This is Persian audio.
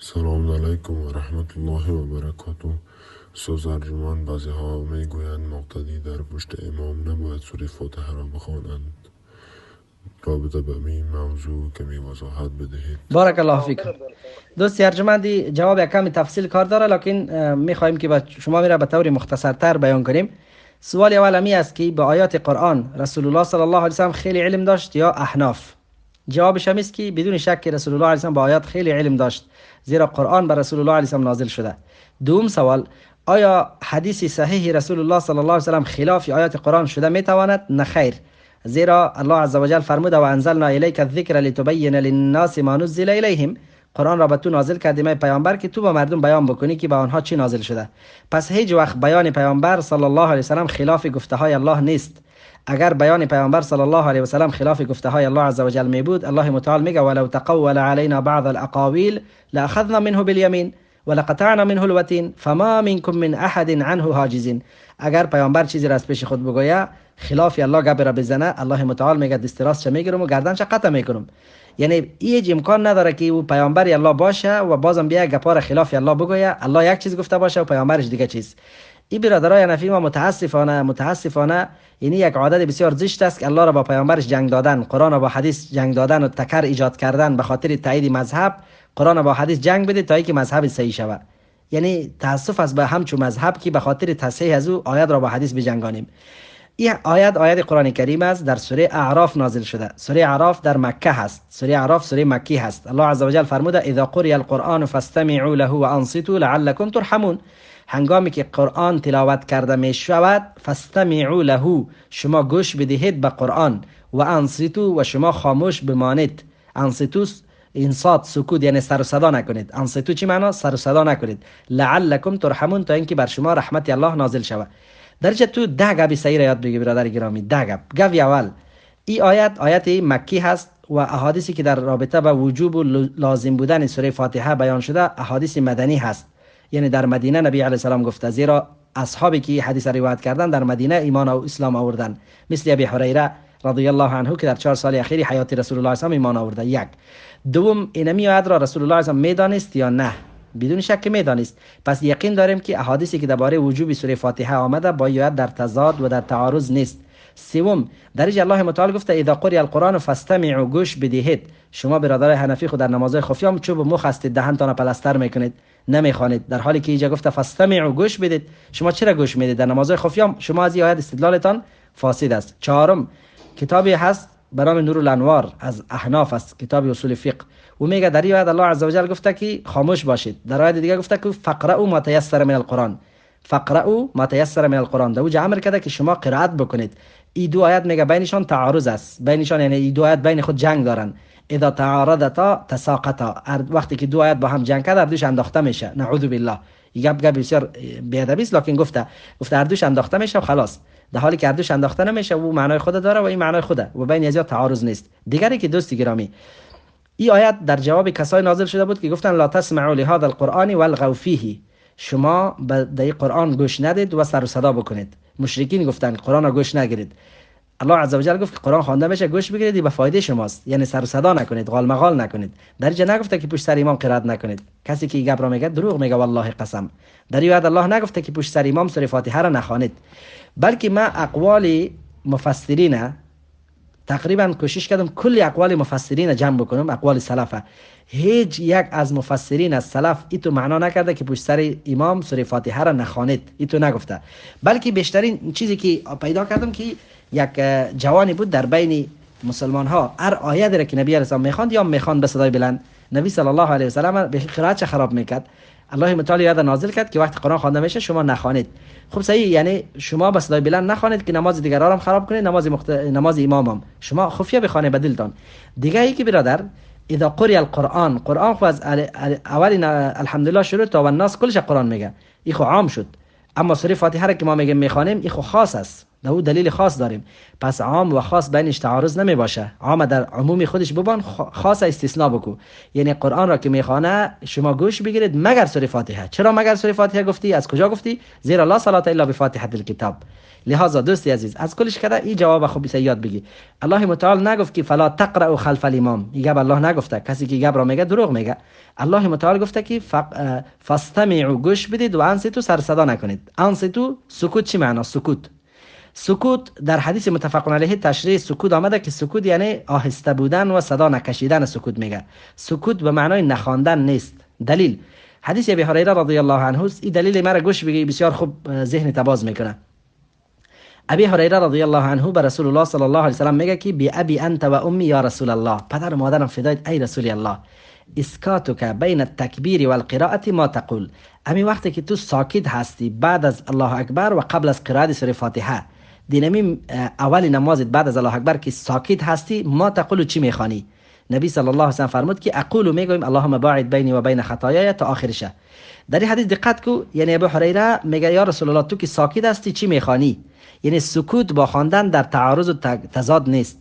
سلام علیکم و رحمت الله و برکاته. استاد ارجمند، بعضی ها می گویند مقتدی در پشت امام نباید سوره فاتحه را بخوانند. رابطه به این موضوع کمی وضاحت بدهید. بارک الله فیکم. دوست ارجمندی، جواب یک کمی تفصیل کار داره، لکن میخواهیم که شما میره به طور مختصرتر بیان کنیم. سوال اول می است که به آیات قرآن رسول الله صلی الله علیه و سلم خیلی علم داشت یا احناف؟ جوابش هم است که بدون شک رسول الله علیه و سلم با آیات خیلی علم داشت، زیرا قرآن به رسول الله علیه و سلم نازل شده. دوم سوال، آیا حدیث صحیح رسول الله صلی الله علیه و سلم خلاف آیات قرآن شده میتواند؟ نه خیر، زیرا الله عز و جل فرموده و انزلنا الیک الذکر لتبین للناس ما نزل الیهم. قرآن را به تو نازل کردیم ای پیامبر که تو با مردم بیان بکنی که به آنها چی نازل شده. پس هیچ وقت بیان پیامبر صلی الله علیه و سلم خلاف گفته های الله نیست. اگر بیان پیامبر صلی الله علیه و سلم خلاف گفته های الله عز و جل می بود، الله متعال میگه ولو تقول علینا بعض الاقاویل لاخذنا منه بالیمین ولقطعنا منه الوتین فما منکم من احد عنه حاجزین. اگر پیامبر چیزی را از پیش خود بگوید خلاف الله گپ را بزنه، الله متعال میگه دست راستش میگیرم و گردنش قطع میکنم. یعنی هیچ امکان نداره که او پیامبر الله باشه و بازم بیا گپا را خلاف الله بگوید. الله یک چیز گفته باشه و پیامبرش دیگه چیز. این برادرای نفی ما متاسفانه یعنی یک عادت بسیار زشت است که الله را با پیامبرش جنگ دادن، قرآن را با حدیث جنگ دادن و تکر ایجاد کردن به خاطر تایید مذهب. قرآن را با حدیث جنگ بده تا اینکه مذهب صحیح شود. یعنی تاسف است به همچون مذهب که به خاطر تصحیح از او آیات را با حدیث بجنگانیم. این آیات قرآن کریم است، در سوره اعراف نازل شده. سوره اعراف در مکه هست. سوره اعراف سوره مکی هست. الله عز و جل فرموده اذا قرئ القرآن فاستمعوا له وانصتوا لعلكم ترحمون. هنگامی که قرآن تلاوت کرده می شود، فاستمعوا له، شما گوش بدهید به قرآن، و انصتوا، و شما خاموش بمانید. انصتوا انصات سکوت، یعنی سر و صدا نکنید. انصتوا چی معنی؟ سر و صدا نکنید. لعلکم ترحمون، تا اینکه بر شما رحمت الله نازل شود. درجه تو 10 گپ صحیح را یاد بگیر برادر گرامی. 10 گپ اول، این آیت مکی هست و احادیثی که در رابطه با وجوب و لازم بودن سوره فاتحه بیان شده احادیث مدنی هست. یعنی در مدینه نبی علیه السلام گفته، زیرا اصحابی که حدیث روایت کردن در مدینه ایمان و اسلام آوردن، مثل ابی هریره رضی الله عنه که در 4 سال اخیر حیات رسول الله صلی الله علیه و ایمان آورده. یک. دوم، اینمی آیت را رسول الله صلی الله علیه و میدانست یا نه؟ بدون شک میدانست. پس یقین داریم که احادیثی که درباره وجوب سوره فاتحه آمده با آیات در تضاد و در تعارض نیست. سوم، درجه الله متعال گفته اذا قرئ القرآن فاستمعوا، گوش بدهید. شما برادرای حنفی خود در نمازهای خفیه هم چوب مخ هستید، دهنتان پلاستر میکنید، نمیخوانید، در حالی که اینجا گفته فاستمعوا، گوش بدید. شما چرا گوش میدید؟ در نمازهای خفیه هم شما از این آیات استدلالتان فاسد است. چهارم، کتابی هست به نام نور الانوار از احناف است، کتاب اصول فقه، و میگه در این آیت الله عز و جل گفته که خاموش باشید. در آیت دیگه گفته که فقرؤوا ما تیسر من القرآن، فقرؤوا ما تیسر من القرآن. در اوج امر کرده که شما قرائت بکنید. این دو آیت میگه بینشان تعارض است، بینشان یعنی این دو آیت بین خود جنگ دارن. اذا تعارضتا تساقطا، وقتی که دو آیت با هم جنگ کرد هر دوش انداخته میشه. نعوذ بالله. این گپ بسیار بی‌ادبی است، لکن گفته هر دوش انداخته میشه و خلاص، در حالی که هر دوش انداخته نمیشه و معنای خود داره و این معنای خوده و بین ازیا تعارض نیست. دیگری که دوستی گرامی، این آیت در جواب کسای نازل شده بود که گفتن لا تسمعوا لهذا القرآن والغوا فیه، شما به این قرآن گوش ندید و سر و صدا بکنید. مشرکین گفتن قرآن را گوش نگیرید. الله عز و جل گفت که قرآن خوانده میشه گوش بگیرید، به فایده شماست، یعنی سر و صدا نکنید، غال مغال نکنید. در اینجا نگفته که پشت سر امام قرائت نکنید. کسی که این گپ را میگه دروغ میگه، والله قسم. در این آیت الله نگفته که پشت سر امام سوره فاتحه را نخوانید، بلکه ما اقوال مفسرین تقریبا کوشش کردم کلی اقوال مفسرین جمع بکنم، اقوال سلف. هیچ یک از مفسرین از سلف ایتو معنا نکرده که پشت سر امام سوره فاتحه را نخوانید، ایتو نگفته. بلکه بیشترین چیزی که پیدا کردم که یک جوانی بود در بین مسلمان ها، هر آیه را که نبی علیه السلام میخواند یا میخواند به صدای بلند، نبی صلی الله علیه و سلم به قرائت خراب میکرد. الله متعال یاد نازل کرد که وقتی قرآن خوانده میشه شما نخوانید. خب صحیح، یعنی شما به صدای بلند نخوانید که نماز دیگران هم خراب کنید، نماز امامم شما خفیه بخوانید به دلتان. دیگه ای که برادر، اذا قرئ القرآن، قرآن خو از اول الحمدلله شروع تا الناس کلش قرآن میگه، این خو عام شد. اما سوره فاتحه را که ما میگیم میخوانیم این خو خاص است، ده دلیل خاص داریم. پس عام و خاص بینش تعارض نمی باشه. عام در عموم خودش ببان، خاص استثناء بکو. یعنی قرآن را که میخوانه شما گوش بگیرید مگر سوره فاتحه. چرا مگر سوره فاتحه گفتی؟ از کجا گفتی؟ زیرا لا صلاة الا بفاتحه الکتاب، لہذا دوستی عزیز از کلش کده این جواب خوب یاد بگی. الله متعال نگفت که فلا تقرأ خلف الامام، این گپ الله نگفته. کسی که گپ را میگه دروغ میگه. الله متعال گفته که فاستمعوا، گوش بدید، و انصتوا، سر صدا نکنید. انصتوا سکوت چی معنی؟ سکوت در حدیث متفق علیه تشریح سکوت آمده که سکوت یعنی آهسته بودن و صدا نکشیدن. سکوت میگه. سکوت به معنای نخواندن نیست. دلیل حدیث ابی هریره رضی الله عنه است. این دلیل مرا گوش بگی، بسیار خوب ذهن تباز میکنه. ابی هریره رضی الله عنه به رسول الله صلی الله علیه و سلم میگه که بی ابی انت و امی یا رسول الله، پدر و مادرم فدایت ای رسول الله، اسکاتک بین التکبیر و القراءه ما تقول، همین وقتی که تو ساکت هستی بعد از الله اکبر و قبل از قرائت سوره فاتحه، دینمی اول نمازت بعد از الله اکبر که ساکت هستی، ما تقول چی میخوانی؟ نبی صلی الله علیه و سلم فرمود که اقول، میگویم اللهم باعد بینی و بین خطایای تا آخرشه. در این حدیث دقت کو، یعنی ابو هریره میگه یا رسول الله تو که ساکت هستی چی میخوانی؟ یعنی سکوت با خواندن در تعارض و تضاد نیست.